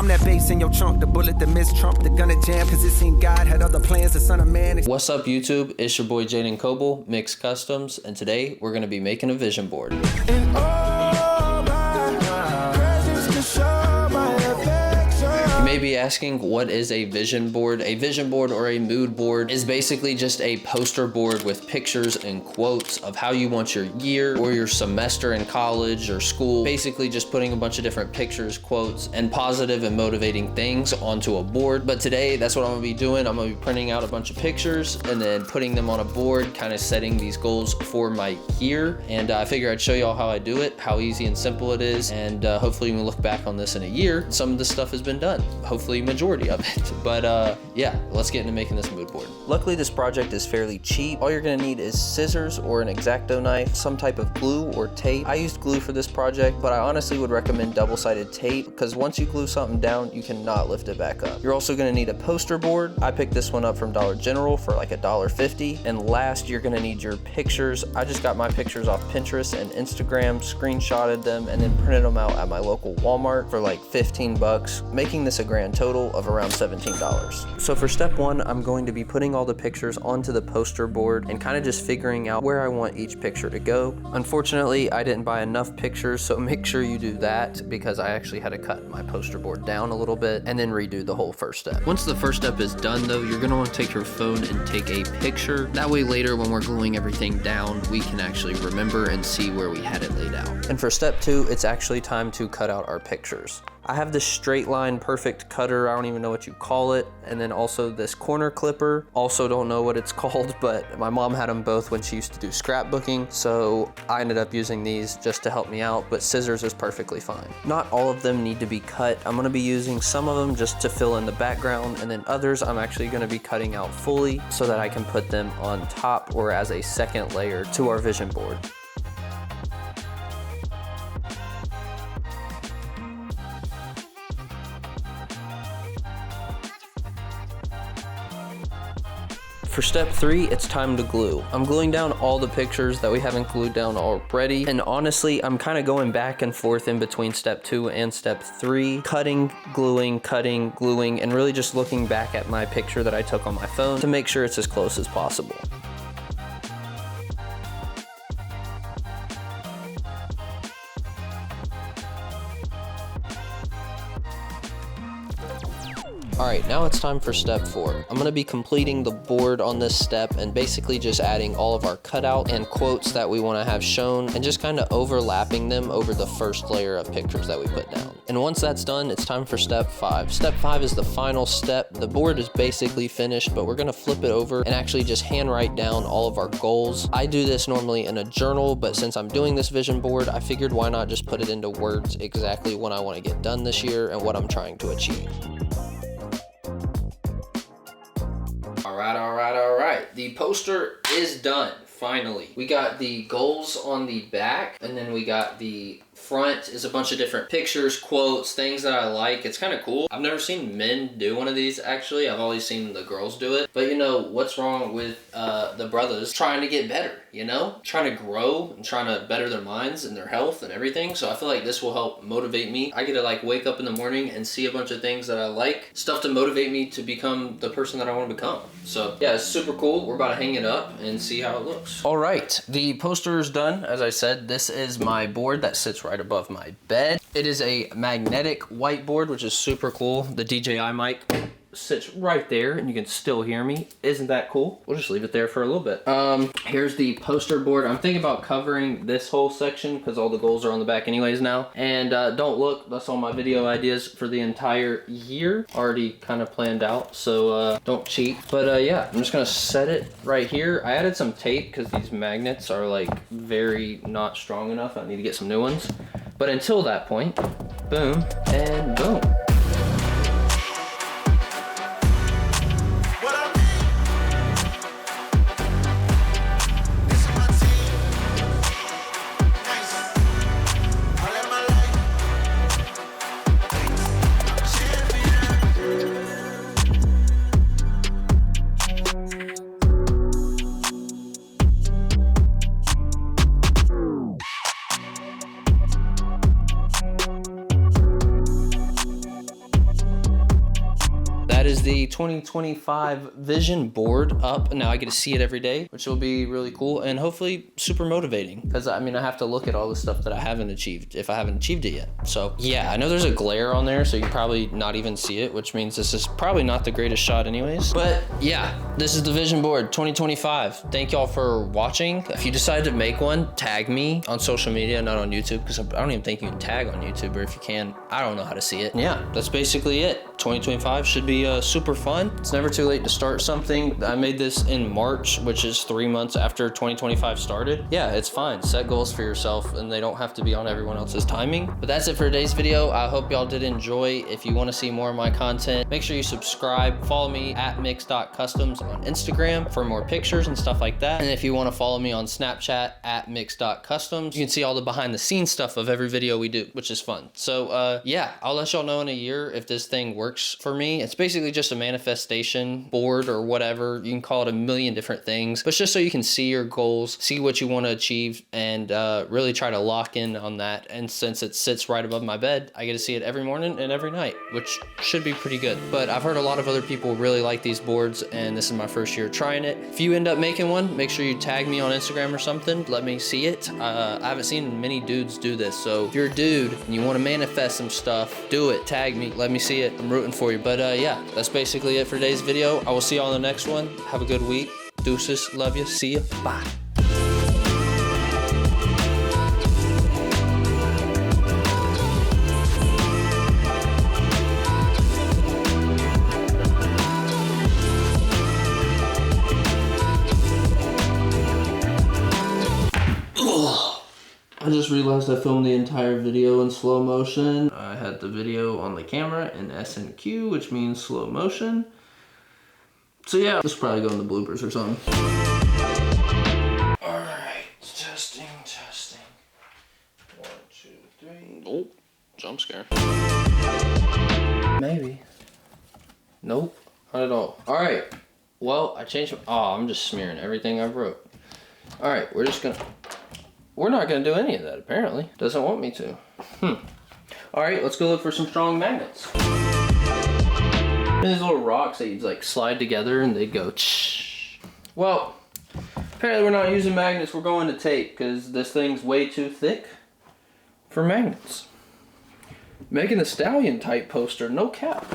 I'm that bass in your trunk, the bullet that missed Trump, the gun at jam, cause it seemed God had other plans, the son of man. What's up YouTube? It's your boy Jaden Coble, MIXT Customs, and today we're gonna be making a vision board. You may be asking, what is a vision board? A vision board or a mood board is basically just a poster board with pictures and quotes of how you want your year or your semester in college or school. Basically just putting a bunch of different pictures, quotes, and positive and motivating things onto a board. But today, that's what I'm gonna be doing. I'm gonna be printing out a bunch of pictures and then putting them on a board, kind of setting these goals for my year. And I figure I'd show y'all how I do it, how easy and simple it is. And hopefully when we look back on this in a year, some of this stuff has been done. Hopefully majority of it. But yeah, let's get into making this mood board. Luckily this project is fairly cheap. All you're gonna need is scissors or an X-Acto knife, some type of glue or tape. I used glue for this project, but I honestly would recommend double-sided tape because once you glue something down, you cannot lift it back up. You're also gonna need a poster board. I picked this one up from Dollar General for like $1.50. And last, you're gonna need your pictures. I just got my pictures off Pinterest and Instagram, screenshotted them, and then printed them out at my local Walmart for like 15 bucks, making this a grand total of around $17. So for step one, I'm going to be putting all the pictures onto the poster board and kind of just figuring out where I want each picture to go. Unfortunately, I didn't buy enough pictures, so make sure you do that because I actually had to cut my poster board down a little bit and then redo the whole first step. Once the first step is done though, you're gonna want to take your phone and take a picture. That way later when we're gluing everything down, we can actually remember and see where we had it laid out. And for step two, it's actually time to cut out our pictures. I have this straight line perfect cutter, I don't even know what you call it, and then also this corner clipper, also don't know what it's called, but my mom had them both when she used to do scrapbooking, so I ended up using these just to help me out, but scissors is perfectly fine. Not all of them need to be cut. I'm gonna be using some of them just to fill in the background, and then others I'm actually gonna be cutting out fully so that I can put them on top or as a second layer to our vision board. For step three, it's time to glue. I'm gluing down all the pictures that we haven't glued down already. And honestly, I'm kind of going back and forth in between step two and step three, cutting, gluing, and really just looking back at my picture that I took on my phone to make sure it's as close as possible. Alright, now it's time for step four. I'm going to be completing the board on this step and basically just adding all of our cutout and quotes that we want to have shown and just kind of overlapping them over the first layer of pictures that we put down. And once that's done, it's time for step five. Step five is the final step. The board is basically finished, but we're going to flip it over and actually just handwrite down all of our goals. I do this normally in a journal, but since I'm doing this vision board, I figured why not just put it into words exactly what I want to get done this year and what I'm trying to achieve. All right. The poster is done, finally. We got the goals on the back, and then we got the front is a bunch of different pictures, quotes, things that I like. It's kind of cool. I've never seen men do one of these, actually. I've always seen the girls do it. But you know, what's wrong with the brothers trying to get better, you know? Trying to grow and trying to better their minds and their health and everything. So I feel like this will help motivate me. I get to like wake up in the morning and see a bunch of things that I like. Stuff to motivate me to become the person that I want to become. So yeah, it's super cool. We're about to hang it up and see how it looks. All right, the poster is done. As I said, this is my board that sits right above my bed. It is a magnetic whiteboard, which is super cool. The DJI mic sits right there and you can still hear me. Isn't that cool? We'll just leave it there for a little bit. Here's the poster board. I'm thinking about covering this whole section because all the goals are on the back anyways now. And don't look, that's all my video ideas for the entire year. Already kind of planned out, so don't cheat. But yeah, I'm just gonna set it right here. I added some tape because these magnets are like very not strong enough. I need to get some new ones. But until that point, boom and boom. that is the 2025 vision board up. Now I get to see it every day, which will be really cool and hopefully super motivating, because I mean, I have to look at all the stuff that I haven't achieved if I haven't achieved it yet. So yeah, I know there's a glare on there, so you can probably not even see it, which means this is probably not the greatest shot anyways. But yeah, this is the vision board 2025. Thank y'all for watching. If you decide to make one, tag me on social media, not on YouTube, because I don't even think you can tag on YouTube, or if you can, I don't know how to see it. Yeah, that's basically it. 2025 should be super fun. It's never too late to start something. I made this in March, which is 3 months after 2025 started. Yeah, it's fine. Set goals for yourself, and they don't have to be on everyone else's timing. But that's it for today's video. I hope y'all did enjoy. If you want to see more of my content, make sure you subscribe. Follow me at mixtcustoms on Instagram for more pictures and stuff like that. And if you want to follow me on Snapchat at mixtcustoms, you can see all the behind the scenes stuff of every video we do, which is fun. So yeah, I'll let y'all know in a year if this thing works for me. It's basically just a manifestation board or whatever. You can call it a million different things, but it's just so you can see your goals, see what you want to achieve, and really try to lock in on that. And since it sits right above my bed, I get to see it every morning and every night, which should be pretty good. But I've heard a lot of other people really like these boards, and this is my first year trying it. If you end up making one, make sure you tag me on Instagram or something. Let me see it. I haven't seen many dudes do this, so if you're a dude and you want to manifest some stuff, do it. Tag me. Let me see it. I'm rooting for you. But yeah, that's basically it for today's video. I will see y'all in the next one. Have a good week. Deuces. Love you. See ya. Bye. I just realized I filmed the entire video in slow motion. I had the video on the camera in SNQ, which means slow motion. So yeah, this will probably go in the bloopers or something. All right, testing. 1, 2, 3. Oh, jump scare. Maybe. Nope, not at all. All right, well, I changed. Oh, I'm just smearing everything I wrote. All right, we're not gonna do any of that, apparently. Doesn't want me to. All right, let's go look for some strong magnets. These little rocks that you'd like slide together and they'd go tsh. Well, apparently we're not using magnets, we're going to tape, because this thing's way too thick for magnets. Megan Thee Stallion type poster, no cap.